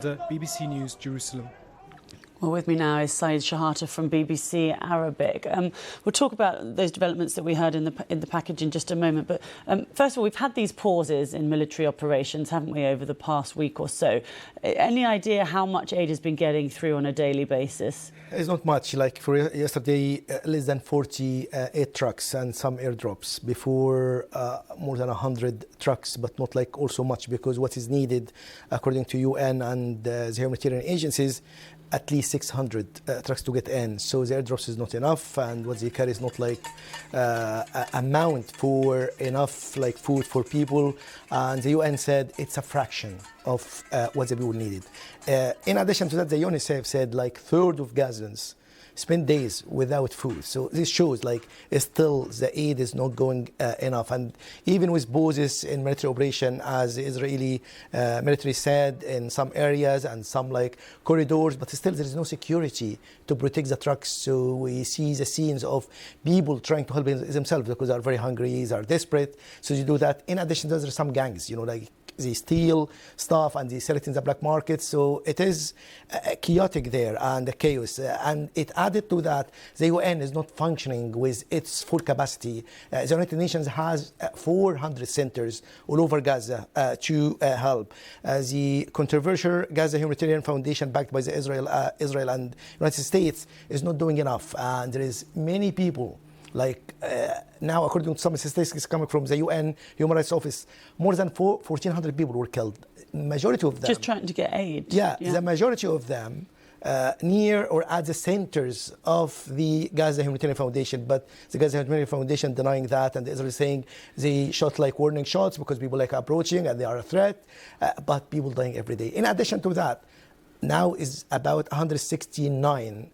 The BBC News, Jerusalem. Well, with me now is Shehata from BBC Arabic. We'll talk about those developments that we heard in the package in just a moment. But first of all, we've had these pauses in military operations, haven't we, over the past week or so? Any idea how much aid has been getting through on a daily basis? It's not much. Like for yesterday, less than 40 aid trucks and some airdrops. Before, more than 100 trucks, but not like also much, because what is needed, according to UN and the humanitarian agencies, at least 600 trucks to get in. So the airdrops is not enough, and what they carry is not like amount for enough like food for people. And the UN said it's a fraction of what the people needed. In addition to that, the UNICEF said like third of Gazans spend days without food. So this shows like still the aid is not going enough. And even with pauses in military operation, as the Israeli military said, in some areas and some like corridors, but still there is no security to protect the trucks. So we see the scenes of people trying to help themselves because they are very hungry, they are desperate. So you do that. In addition, there are some gangs, you know, like they steal stuff and they sell it in the black market. So it is chaotic there and the chaos. And it added to that, the UN is not functioning with its full capacity. The United Nations has 400 centers all over Gaza to help. The controversial Gaza Humanitarian Foundation, backed by the Israel and United States, is not doing enough. And there is many people. Like now, according to some statistics coming from the UN Human Rights Office, more than 1,400 people were killed. Majority of them just trying to get aid. Yeah, the majority of them near or at the centers of the Gaza Humanitarian Foundation. But the Gaza Humanitarian Foundation denying that, and the Israel saying they shot like warning shots because people like approaching and they are a threat. But people dying every day. In addition to that, now is about 169.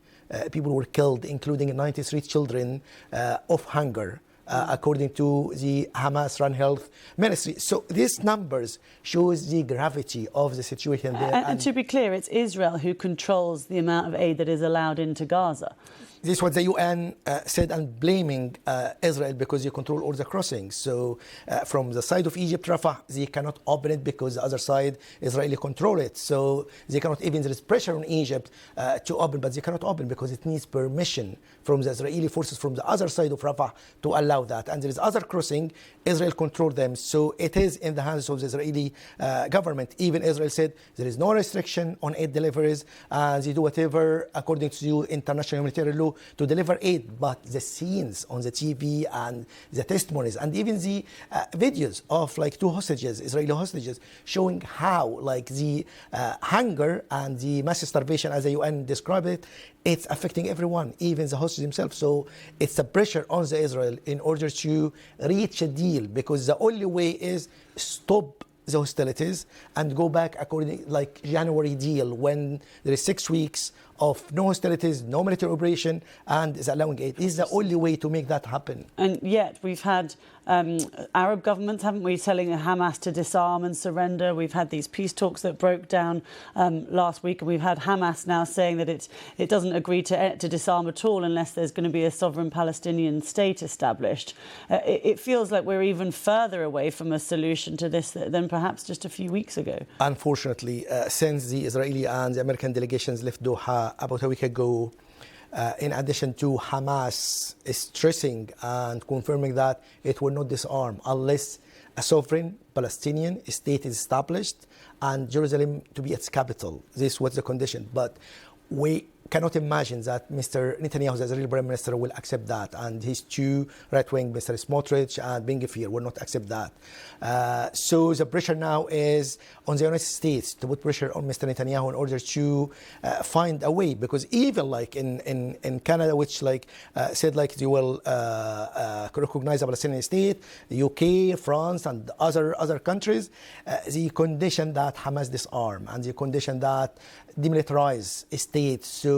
People were killed, including 93 children of hunger, according to the Hamas-run health ministry. So these numbers shows the gravity of the situation there. And to be clear, it's Israel who controls the amount of aid that is allowed into Gaza. This is what the UN said, and blaming Israel because they control all the crossings. So from the side of Egypt, Rafah, they cannot open it because the other side, Israeli control it. So they cannot, even there is pressure on Egypt to open, but they cannot open because it needs permission from the Israeli forces from the other side of Rafah to allow that. And there is other crossing, Israel control them. So it is in the hands of the Israeli government. Even Israel said there is no restriction on aid deliveries, and they do whatever according to international humanitarian law to deliver aid. But the scenes on the TV and the testimonies and even the videos of like two hostages, Israeli hostages, showing how like the hunger and the mass starvation, as the UN described it, it's affecting everyone, even the hostages themselves. So it's a pressure on the Israel in order to reach a deal, because the only way is stop the hostilities and go back according like January deal, when there is 6 weeks of no hostilities, no military operation, and is allowing aid. This is the only way to make that happen. And yet we've had Arab governments, haven't we, telling Hamas to disarm and surrender. We've had these peace talks that broke down last week, and we've had Hamas now saying that it doesn't agree to disarm at all unless there's going to be a sovereign Palestinian state established. It feels like we're even further away from a solution to this than perhaps just a few weeks ago. Unfortunately, since the Israeli and the American delegations left Doha about a week ago, in addition to Hamas stressing and confirming that it will not disarm unless a sovereign Palestinian state is established and Jerusalem to be its capital. This was the condition. But we cannot imagine that Mr. Netanyahu, the Israeli Prime Minister, will accept that, and his two right-wing, Mr. Smotrich and Ben Gvir, will not accept that. So the pressure now is on the United States to put pressure on Mr. Netanyahu in order to find a way, because even like in Canada, which like said like they will recognize a Palestinian state, the UK, France, and other countries, the condition that Hamas disarm and the condition that demilitarize states. So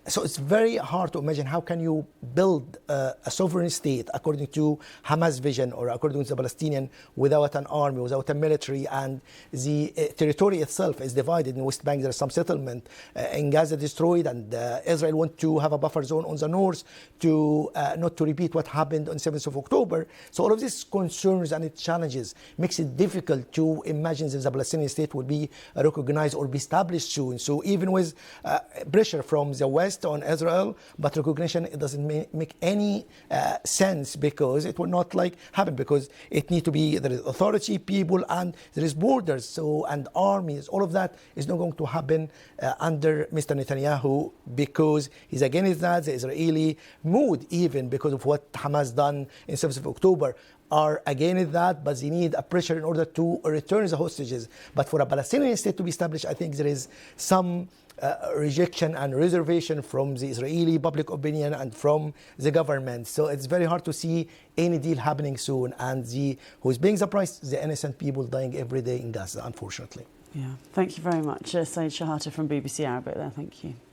So it's very hard to imagine how can you build a sovereign state according to Hamas vision or according to the Palestinian without an army, without a military, and the territory itself is divided. In West Bank there is some settlement, in Gaza destroyed, and Israel want to have a buffer zone on the north to not to repeat what happened on 7th of October. So all of these concerns and its challenges makes it difficult to imagine that the Palestinian state will be recognized or be established soon. So even with pressure from the West on Israel, but recognition, it doesn't make any sense, because it will not happen, because it need to be, there is authority, people, and there is borders, so, and armies. All of that is not going to happen under Mr. Netanyahu, because he's against that. The Israeli mood, even because of what Hamas done in 7th of October, are against that, but they need a pressure in order to return the hostages. But for a Palestinian state to be established, I think there is some rejection and reservation from the Israeli public opinion and from the government. So it's very hard to see any deal happening soon. And who is paying the price? The innocent people dying every day in Gaza, unfortunately. Yeah, thank you very much. Saeed Shehata from BBC Arabic there, thank you.